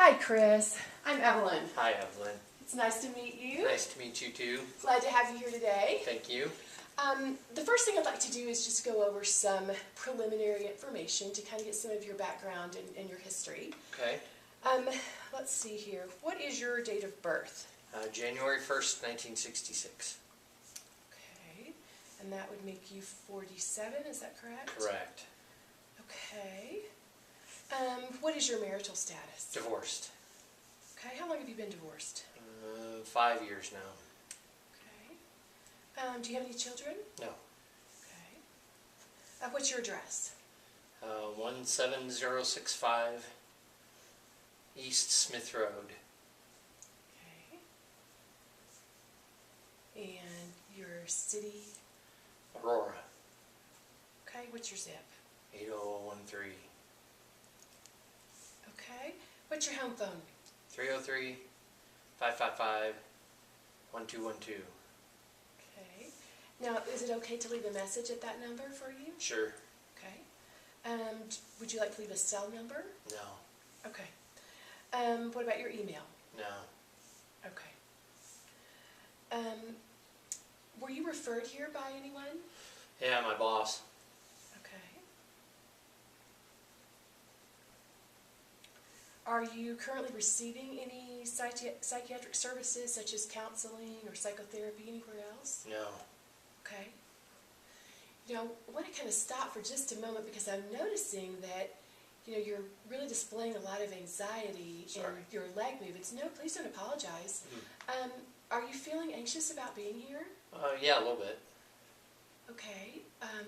Hi, Chris. I'm Evelyn. Hi, Evelyn. It's nice to meet you. Nice to meet you too. Glad to have you here today. Thank you. The first thing I'd like to do is just go over some preliminary information to kind of get some of your background and your history. Okay. Let's see here. What is your date of birth? January 1st, 1966. Okay. And that would make you 47, is that correct? Correct. Okay. What is your marital status? Divorced. Okay. How long have you been divorced? 5 years now. Okay. Do you have any children? No. Okay. What's your address? 17065 East Smith Road. Okay. And your city? Aurora. Okay. What's your zip? 8013. Okay. What's your home phone? 303-555-1212. Okay. Now, is it okay to leave a message at that number for you? Sure. Okay. Would you like to leave a cell number? No. Okay. What about your email? No. Okay. Were you referred here by anyone? Yeah, my boss. Okay. Are you currently receiving any psychiatric services such as counseling or psychotherapy anywhere else? No. Okay. You know, I want to kind of stop for just a moment because I'm noticing that, you know, you're really displaying a lot of anxiety in your leg movements. No, please don't apologize. Mm-hmm. Are you feeling anxious about being here? Yeah, a little bit. Okay.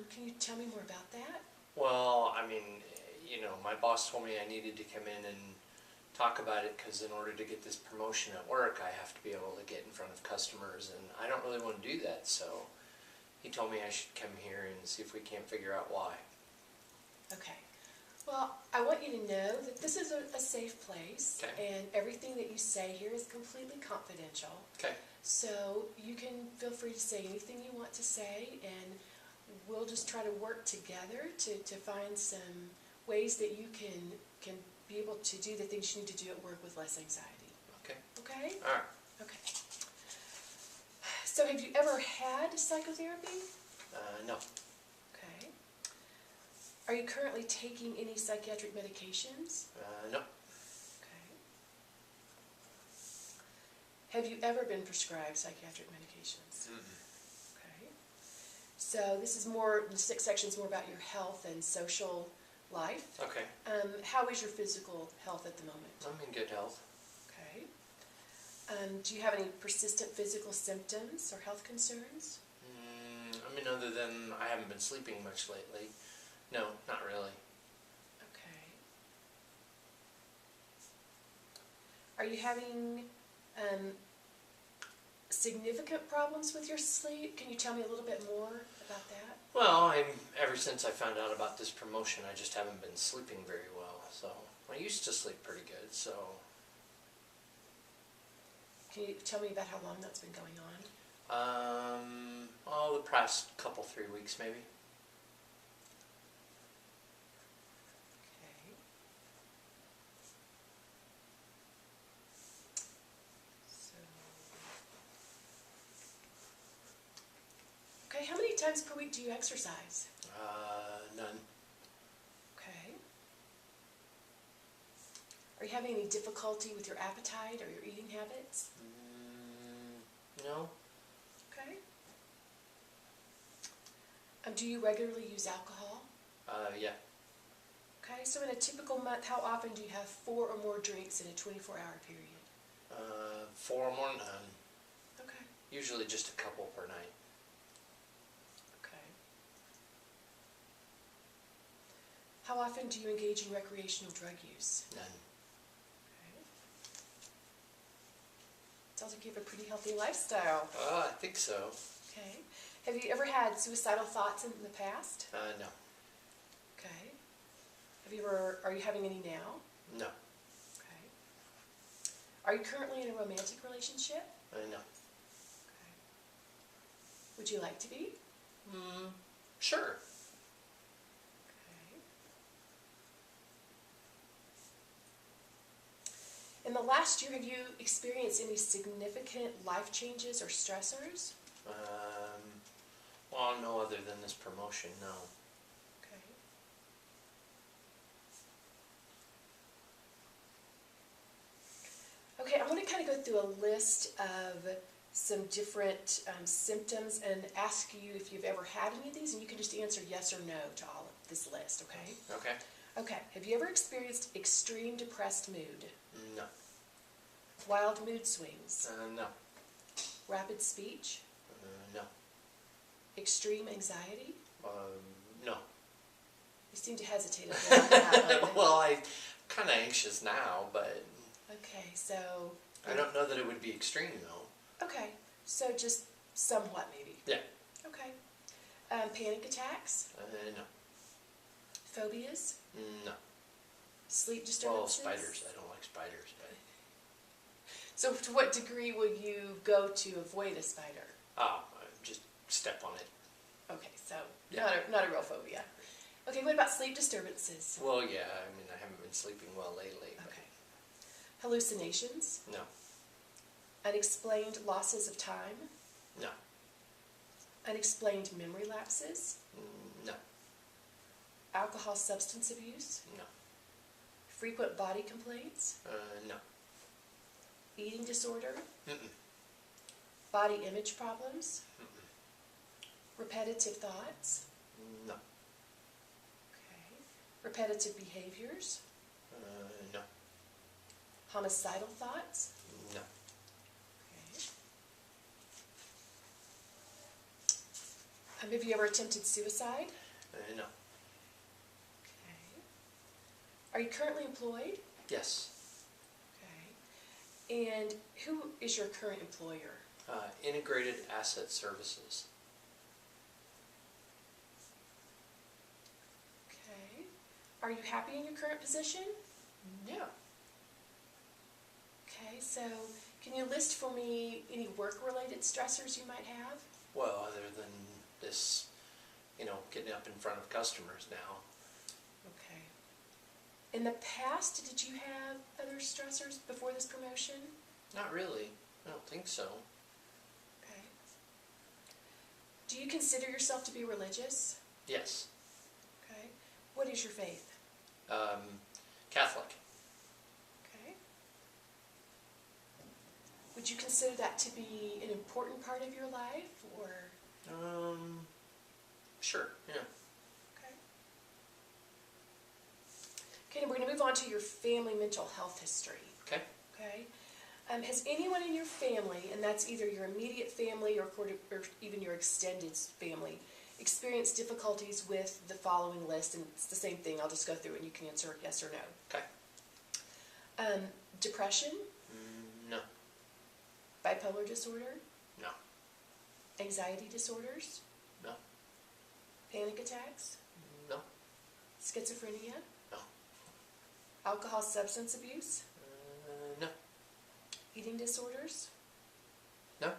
Can you tell me more about that? Well, I mean, you know, my boss told me I needed to come in and talk about it because in order to get this promotion at work, I have to be able to get in front of customers, and I don't really want to do that, so he told me I should come here and see if we can't figure out why. Okay. Well, I want you to know that this is a safe place, and everything that you say here is completely confidential. Okay. So you can feel free to say anything you want to say, and we'll just try to work together to find some ways that you can be able to do the things you need to do at work with less anxiety. Okay. Okay? All right. Okay. So have you ever had psychotherapy? No. Okay. Are you currently taking any psychiatric medications? No. Okay. Have you ever been prescribed psychiatric medications? Mm-mm. Okay. So this is more, the next section is more about your health and social life. Okay. How is your physical health at the moment? I'm in good health. Okay. Do you have any persistent physical symptoms or health concerns? I mean, other than I haven't been sleeping much lately. No, not really. Okay. Are you having significant problems with your sleep? Can you tell me a little bit more about that? Well, ever since I found out about this promotion, I just haven't been sleeping very well. So I used to sleep pretty good. So. Can you tell me about how long that's been going on? The past couple, 3 weeks maybe. Okay. So. Okay, how many times per week do you exercise? None. Okay. Are you having any difficulty with your appetite or your eating habits? No. Okay. Do you regularly use alcohol? Yeah. Okay, so in a typical month, how often do you have 4 or more drinks in a 24-hour period? 4 or more, none. Okay. Usually just a couple per night. Okay. How often do you engage in recreational drug use? None. Okay. Sounds like you have a pretty healthy lifestyle. I think so. Okay. Have you ever had suicidal thoughts in the past? No. Okay. Are you having any now? No. Okay. Are you currently in a romantic relationship? No. Okay. Would you like to be? Sure. Okay. the last year, have you experienced any significant life changes or stressors? Well, no other than this promotion, no. Okay. Okay, I'm going to kind of go through a list of some different symptoms and ask you if you've ever had any of these, and you can just answer yes or no to all of this list, okay? Okay. Okay, have you ever experienced extreme depressed mood, No. wild mood swings, No. rapid speech, No. extreme anxiety? No. You seem to hesitate a bit on that one. Well, I'm kind of anxious now, but Okay, so... I don't know that it would be extreme, though. Okay, so just somewhat maybe. Yeah. Okay. Panic attacks, No. phobias, No. sleep Well, disturbances. spiders. I don't like spiders, but... So to what degree will you go to avoid a spider? Oh, just step on it. Okay, so Yeah. not a real phobia. Okay, what about sleep disturbances? Well, yeah, I mean, I haven't been sleeping well lately, but Okay. Hallucinations, no. unexplained losses of time, No. unexplained memory lapses, No. alcohol substance abuse, No. frequent body complaints, No. eating disorder, Mm-mm. body image problems, Mm-mm. repetitive thoughts, No. okay, repetitive behaviors, No. homicidal thoughts, No. okay. Have you ever attempted suicide? No. Okay. Are you currently employed? Yes. Okay. And who is your current employer? Integrated Asset Services. Okay. Are you happy in your current position? Yeah. Okay, so can you list for me any work-related stressors you might have? Well, other than this, getting up in front of customers now. Okay. In the past, did you have other stressors before this promotion? Not really. I don't think so. Okay. Do you consider yourself to be religious? Yes. Okay. What is your faith? Catholic. Okay. Would you consider that to be an important part of your life, or? Sure, yeah. Okay. Okay, and we're going to move on to your family mental health history. Okay. Okay. Has anyone in your family, and that's either your immediate family or even your extended family, experienced difficulties with the following list? And it's the same thing. I'll just go through it and you can answer yes or no. Okay. Depression, No. bipolar disorder, No. anxiety disorders, No. panic attacks, No. schizophrenia, No. alcohol substance abuse, No. eating disorders, No.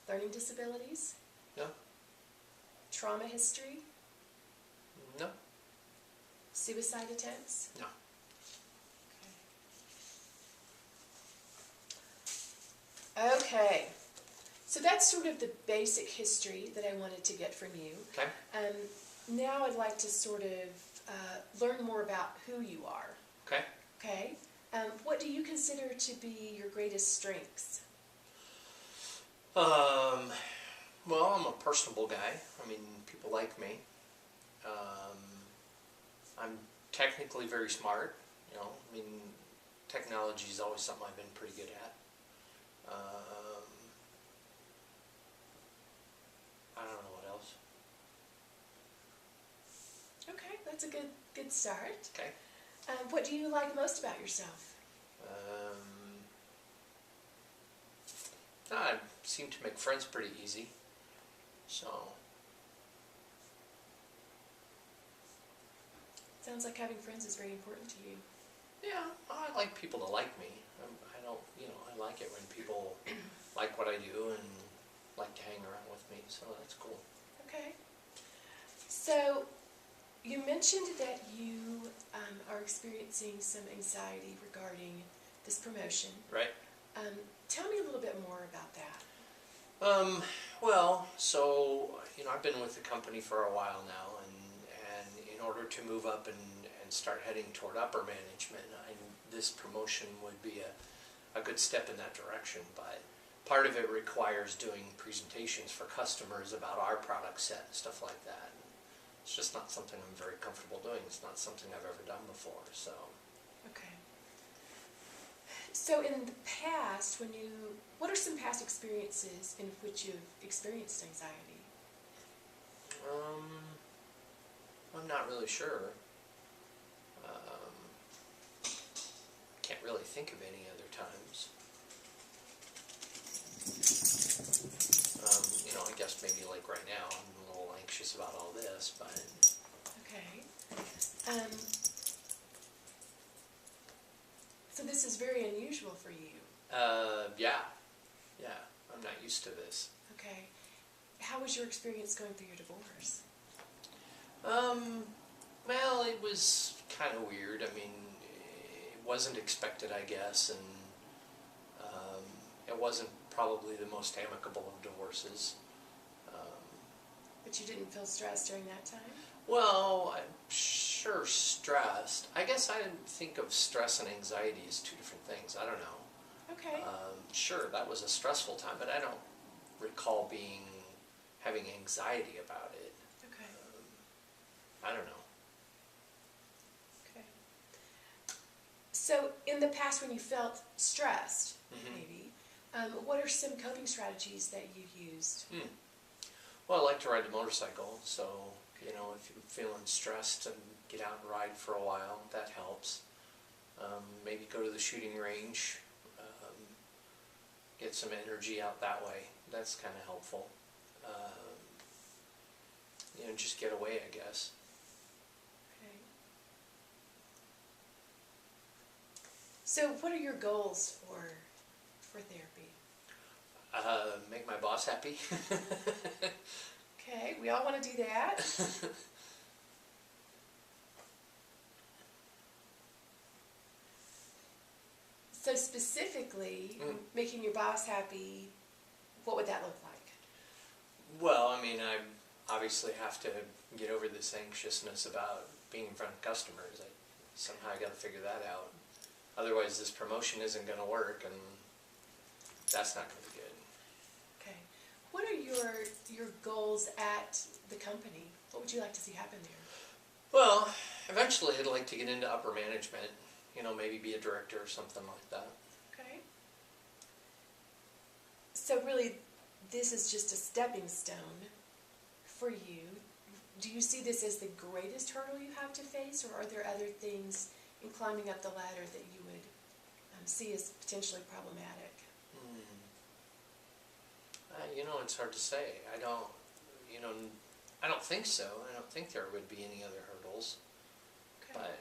learning disabilities, No. trauma history, No. suicide attempts. No. Okay, so that's sort of the basic history that I wanted to get from you. Okay. Now I'd like to sort of learn more about who you are. Okay. Okay, what do you consider to be your greatest strengths? Well, I'm a personable guy. I mean, people like me. I'm technically very smart. I mean, technology is always something I've been pretty good at. I don't know what else. Okay, that's a good start. Okay. What do you like most about yourself? I seem to make friends pretty easy. So, Sounds like having friends is very important to you. yeah, I like people to like me. I don't, I like it when people like what I do and like to hang around with me, so that's cool. Okay. So, you mentioned that you are experiencing some anxiety regarding this promotion. Right. Tell me a little bit more about that. Well, so, I've been with the company for a while now, and in order to move up and start heading toward upper management, this promotion would be a good step in that direction, but part of it requires doing presentations for customers about our product set and stuff like that. And it's just not something I'm very comfortable doing. It's not something I've ever done before, so. Okay. So in the past, what are some past experiences in which you've experienced anxiety? I'm not really sure. Can't really think of any other times. I guess maybe like right now, I'm a little anxious about all this, but. Okay. So this is very unusual for you. Yeah, I'm not used to this. Okay. How was your experience going through your divorce? Well, it was kind of weird. I mean, it wasn't expected, I guess, and it wasn't probably the most amicable of divorces. But you didn't feel stressed during that time? Well, I'm sure stressed. I guess I think of stress and anxiety as two different things. I don't know. Okay. Sure, that was a stressful time, but I don't recall having anxiety about it. Okay. I don't know. Okay. So in the past when you felt stressed, maybe, what are some coping strategies that you used? Well, I like to ride the motorcycle, so, if you're feeling stressed and get out and ride for a while, that helps. Maybe go to the shooting range, get some energy out that way. That's kind of helpful. Just get away, I guess. Okay. So what are your goals for therapy? Make my boss happy. Okay, we all want to do that. So specifically, making your boss happy, what would that look like? Well, I mean, I obviously have to get over this anxiousness about being in front of customers. Somehow I got to figure that out. Otherwise, this promotion isn't going to work, and that's not going to be good. Okay. What are your goals at the company? What would you like to see happen there? Well, eventually I'd like to get into upper management, maybe be a director or something like that. Okay. So really, this is just a stepping stone for you. Do you see this as the greatest hurdle you have to face, or are there other things in climbing up the ladder that you would see as potentially problematic? It's hard to say. I don't think so. I don't think there would be any other hurdles. Okay. But,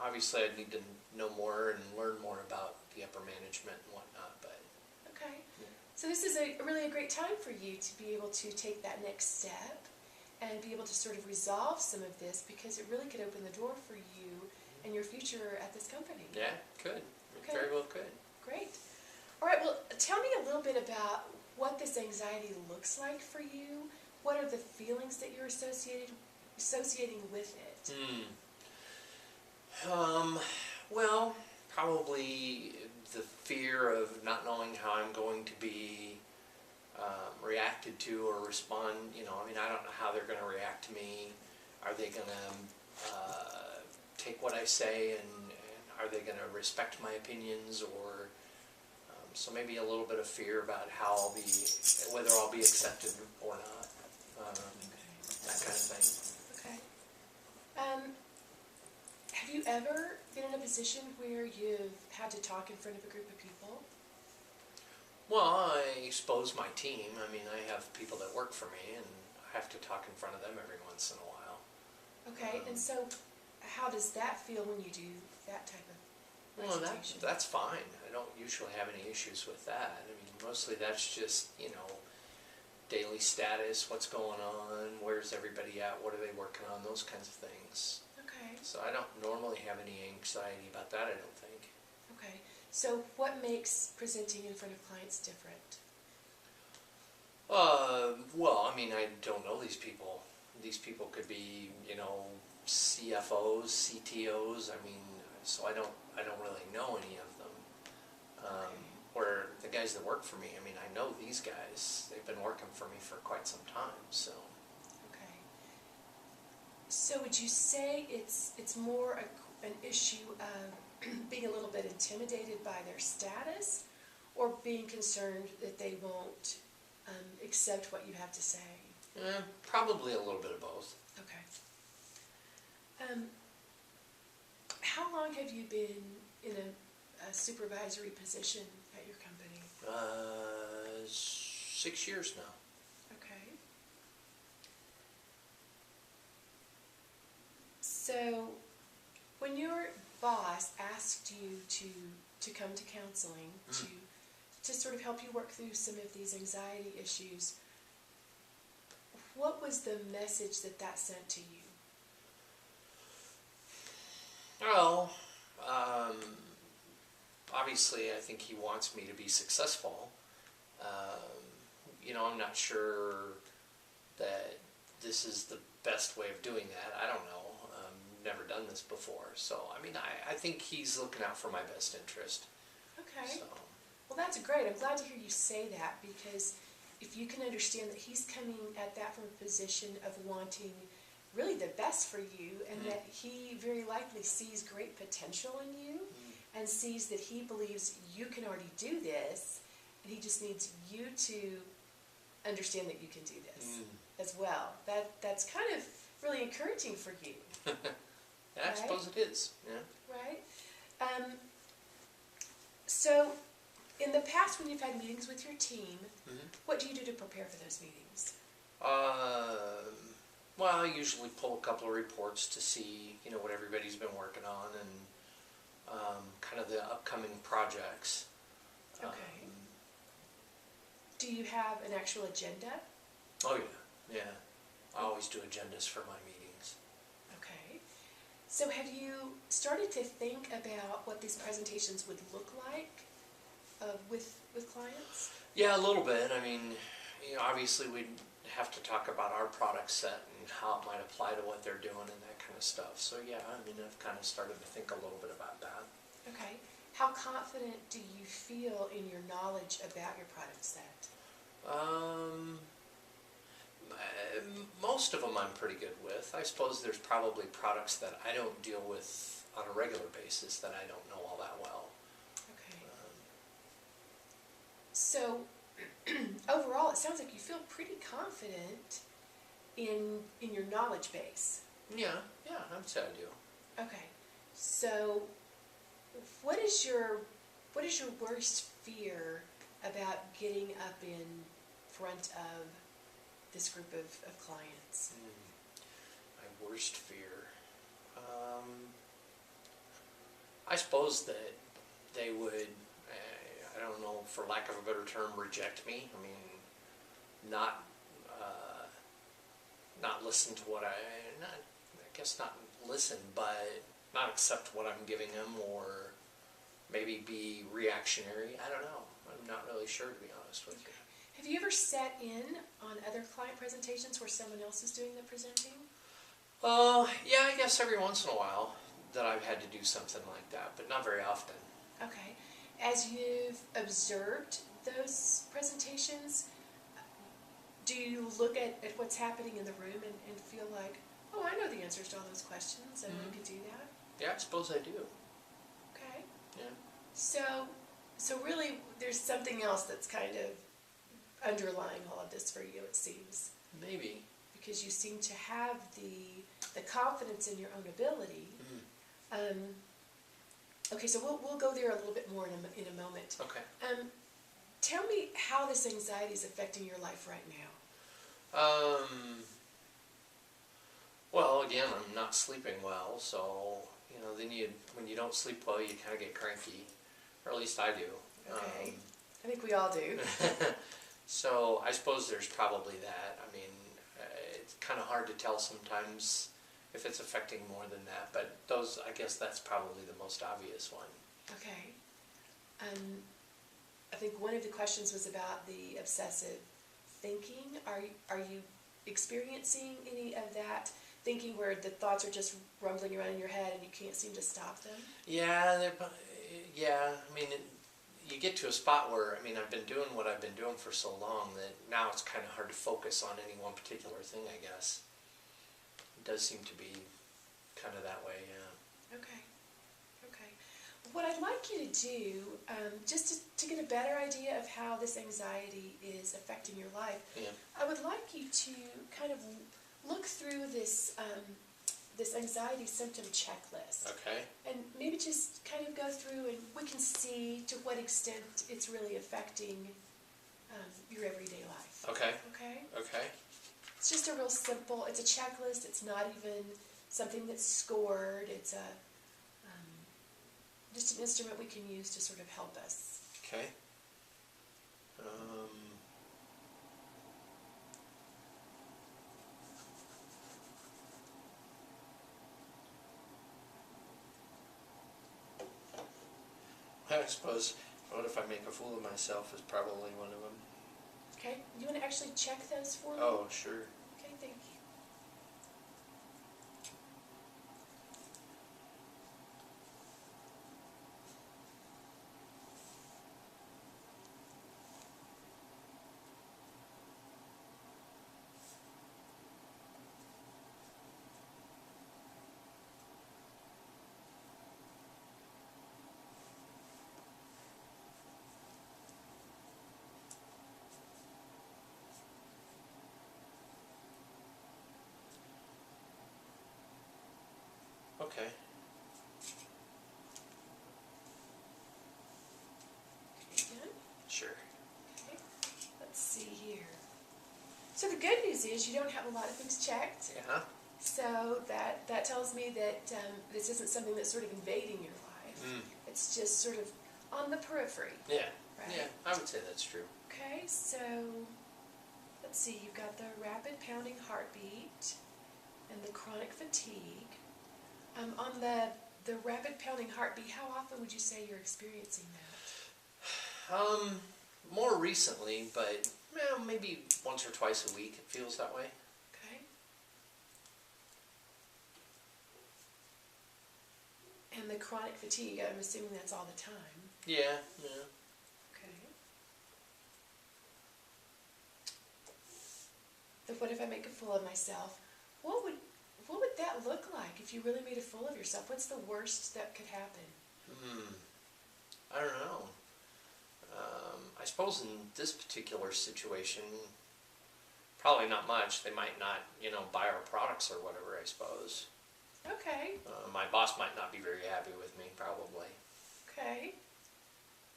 obviously I'd need to know more and learn more about the upper management and whatnot, but. Okay. Yeah. So this is really a great time for you to be able to take that next step and be able to sort of resolve some of this, because it really could open the door for you and your future at this company. Yeah, could. Okay. Very well could. Great. All right, well, tell me a little bit about what this anxiety looks like for you. What are the feelings that you're associating with it? Well, probably the fear of not knowing how I'm going to be reacted to or respond. I don't know how they're going to react to me. Are they going to take what I say, and are they going to respect my opinions, or so maybe a little bit of fear about whether I'll be accepted or not, that kind of thing. Okay. Have you ever been in a position where you've had to talk in front of a group of people? Well, I expose my team. I mean, I have people that work for me, and I have to talk in front of them every once in a while. Okay, and so how does that feel when you do that type of Well, presentation? that's fine. I don't usually have any issues with that. I mean, mostly that's just, daily status, what's going on, where's everybody at, what are they working on, those kinds of things. Okay, So I don't normally have any anxiety about that, I don't think. okay. So what makes presenting in front of clients different? Well, I mean, I don't know these people. These people could be, you know, CFOs, CTOs. I mean, so I don't really know any of them. Okay. Or the guys that work for me. I mean, I know these guys. They've been working for me for quite some time. So. Okay. So would you say it's more an issue of being a little bit intimidated by their status, or being concerned that they won't accept what you have to say? Probably a little bit of both. Okay. How long have you been in a supervisory position at your company? 6 years now. Okay. So, when your boss asked you to come to counseling, to sort of help you work through some of these anxiety issues, what was the message that sent to you? Well, obviously, I think he wants me to be successful. You know, I'm not sure that this is the best way of doing that. I don't know. Never done this before. So, I mean, I think he's looking out for my best interest. Okay. So. Well, that's great. I'm glad to hear you say that, because if you can understand that he's coming at that from a position of wanting really the best for you, and that he very likely sees great potential in you, and sees that he believes you can already do this, and he just needs you to understand that you can do this as well. That's kind of really encouraging for you. Yeah, I suppose it is. Yeah. Right? So, in the past, when you've had meetings with your team, what do you do to prepare for those meetings? Well, I usually pull a couple of reports to see, you know, what everybody's been working on, and kind of the upcoming projects. Okay. Do you have an actual agenda? Oh yeah. I always do agendas for my meetings. Okay. So have you started to think about what these presentations would look like with clients? Yeah, a little bit. I mean, you know, obviously we'd have to talk about our product set and how it might apply to what they're doing and that kind of stuff. So yeah, I mean, I've kind of started to think a little bit about that. Okay. How confident do you feel in your knowledge about your product set? Most of them I'm pretty good with. I suppose there's probably products that I don't deal with on a regular basis that I don't know all that well. Okay. So, overall, it sounds like you feel pretty confident in your knowledge base. Yeah, I would say I do. Okay. So, what is your worst fear about getting up in front of this group of clients? My worst fear. I suppose that they would, I don't know, for lack of a better term, reject me. I mean, not listen to what I guess not listen, but not accept what I'm giving them, or maybe be reactionary. I don't know. I'm not really sure, to be honest with you. Have you ever sat in on other client presentations where someone else is doing the presenting? Yeah, I guess every once in a while that I've had to do something like that, but not very often. Okay. As you've observed those presentations, do you look at what's happening in the room and feel like, oh, I know the answers to all those questions, and I could do that? Yeah, I suppose I do. Okay. Yeah. So really, there's something else that's kind of underlying all of this for you, it seems. Maybe. Because you seem to have the confidence in your own ability. Okay, so we'll go there a little bit more in a moment. Okay. Tell me how this anxiety is affecting your life right now. Well, again, I'm not sleeping well, so, you know, then when you don't sleep well, you kind of get cranky, or at least I do. Okay. I think we all do. So I suppose there's probably that. I mean, it's kind of hard to tell sometimes if it's affecting more than that, but I guess that's probably the most obvious one. Okay. I think one of the questions was about the obsessive thinking. Are you experiencing any of that thinking where the thoughts are just rumbling around in your head and you can't seem to stop them? Yeah, yeah. I mean, you get to a spot where, I mean, I've been doing what I've been doing for so long that now it's kind of hard to focus on any one particular thing, I guess. It does seem to be kind of that way, yeah. Okay. Okay. What I'd like you to do, just to get a better idea of how this anxiety is affecting your life, Yeah. I would like you to kind of look through this this anxiety symptom checklist. Okay. And maybe just kind of go through and we can see to what extent it's really affecting your everyday life. Okay. Okay? Okay. It's just a real simple, it's a checklist. It's not even something that's scored. It's just an instrument we can use to sort of help us. Okay. I suppose, what if I make a fool of myself is probably one of them. Okay? You want to actually check those for me? Oh, sure. Okay, thank you. Okay. Okay, good. Sure. Okay. Let's see here. So the good news is you don't have a lot of things checked. Yeah. So that tells me that this isn't something that's sort of invading your life. Mm. It's just sort of on the periphery. Yeah. Right? Yeah, I would say that's true. Okay, so let's see. You've got the rapid pounding heartbeat and the chronic fatigue. On the rapid pounding heartbeat, how often would you say you're experiencing that? More recently, but well, maybe once or twice a week it feels that way. Okay. And the chronic fatigue, I'm assuming that's all the time. Yeah, yeah. Okay. But what if I make a fool of myself? What would that look like if you really made a fool of yourself? What's the worst that could happen? I don't know. I suppose in this particular situation, probably not much. They might not, buy our products or whatever, I suppose. Okay. My boss might not be very happy with me, probably. Okay.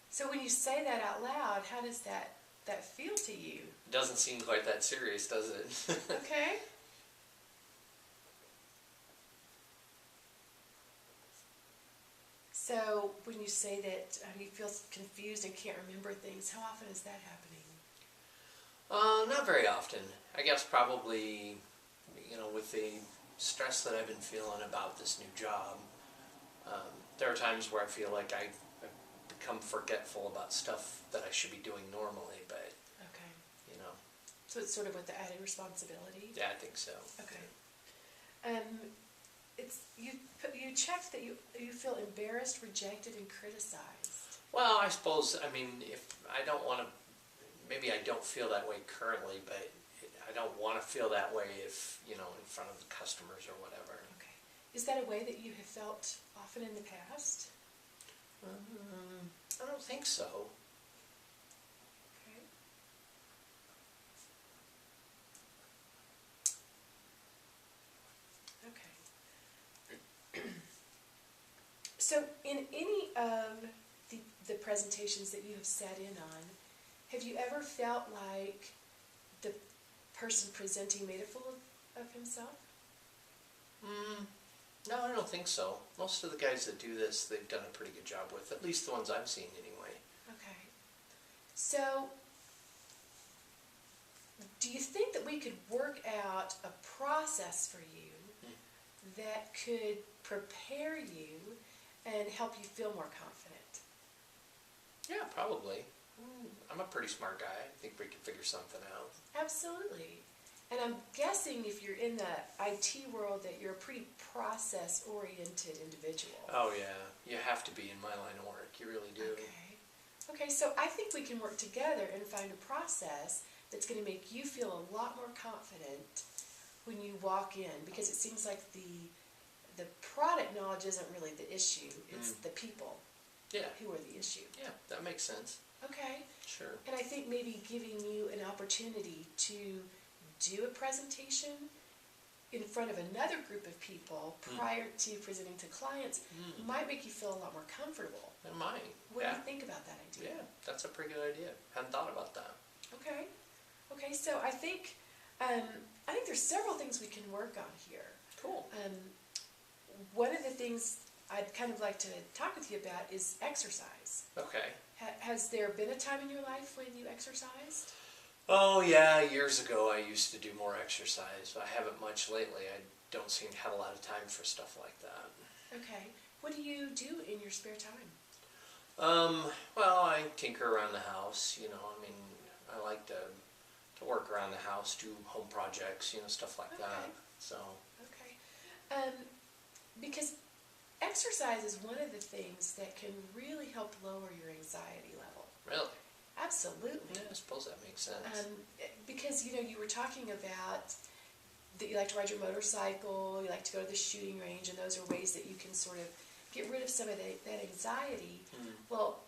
So when you say that out loud, how does that feel to you? It doesn't seem quite that serious, does it? Okay. So when you say that you feel confused and can't remember things, how often is that happening? Not very often. I guess probably, with the stress that I've been feeling about this new job, there are times where I feel like I've become forgetful about stuff that I should be doing normally, but, Okay. So it's sort of with the added responsibility? Yeah, I think so. Okay. You checked that you feel embarrassed, rejected, and criticized. Well, I suppose, if I don't want to, maybe I don't feel that way currently, but I don't want to feel that way if, in front of the customers or whatever. Okay. Is that a way that you have felt often in the past? I don't think so. Okay. Okay. So in any of the presentations that you have sat in on, have you ever felt like the person presenting made a fool of himself? No, I don't think so. Most of the guys that do this, they've done a pretty good job with, at least the ones I've seen anyway. Okay. So, do you think that we could work out a process for you that could prepare you and help you feel more confident? Yeah, probably. I'm a pretty smart guy. I think we can figure something out. Absolutely. And I'm guessing if you're in the IT world that you're a pretty process-oriented individual. Oh yeah, you have to be in my line of work. You really do. Okay. Okay, so I think we can work together and find a process that's going to make you feel a lot more confident when you walk in, because it seems like the product knowledge isn't really the issue. It's the people Yeah, who are the issue. yeah, that makes sense. Okay. Sure. And I think maybe giving you an opportunity to do a presentation in front of another group of people prior to presenting to clients might make you feel a lot more comfortable. And mine. What Yeah. do you think about that idea? Yeah, that's a pretty good idea. Hadn't thought about that. Okay. Okay, so I think there's several things we can work on here. Cool. One of the things I'd kind of like to talk with you about is exercise. Okay. Has there been a time in your life when you exercised? Oh yeah, years ago I used to do more exercise. I haven't much lately. I don't seem to have a lot of time for stuff like that. Okay. What do you do in your spare time? Well, I tinker around the house, you know, I mean, I like to work around the house, do home projects, you know, stuff like that. Okay. So, Okay. Because exercise is one of the things that can really help lower your anxiety level. really? Absolutely. Yeah, I suppose that makes sense. Because, you know, you were talking about that you like to ride your motorcycle, you like to go to the shooting range, and those are ways that you can sort of get rid of some of that anxiety. Well,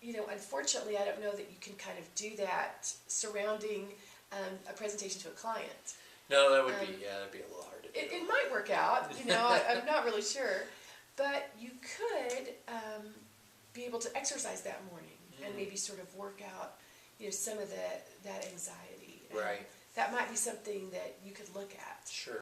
you know, unfortunately, I don't know that you can kind of do that surrounding a presentation to a client. No, that would be, yeah, that'd be a little hard to do. It might work out, you know, I'm not really sure. But you could be able to exercise that morning and maybe sort of work out, you know, some of that anxiety. And Right. that might be something that you could look at. Sure.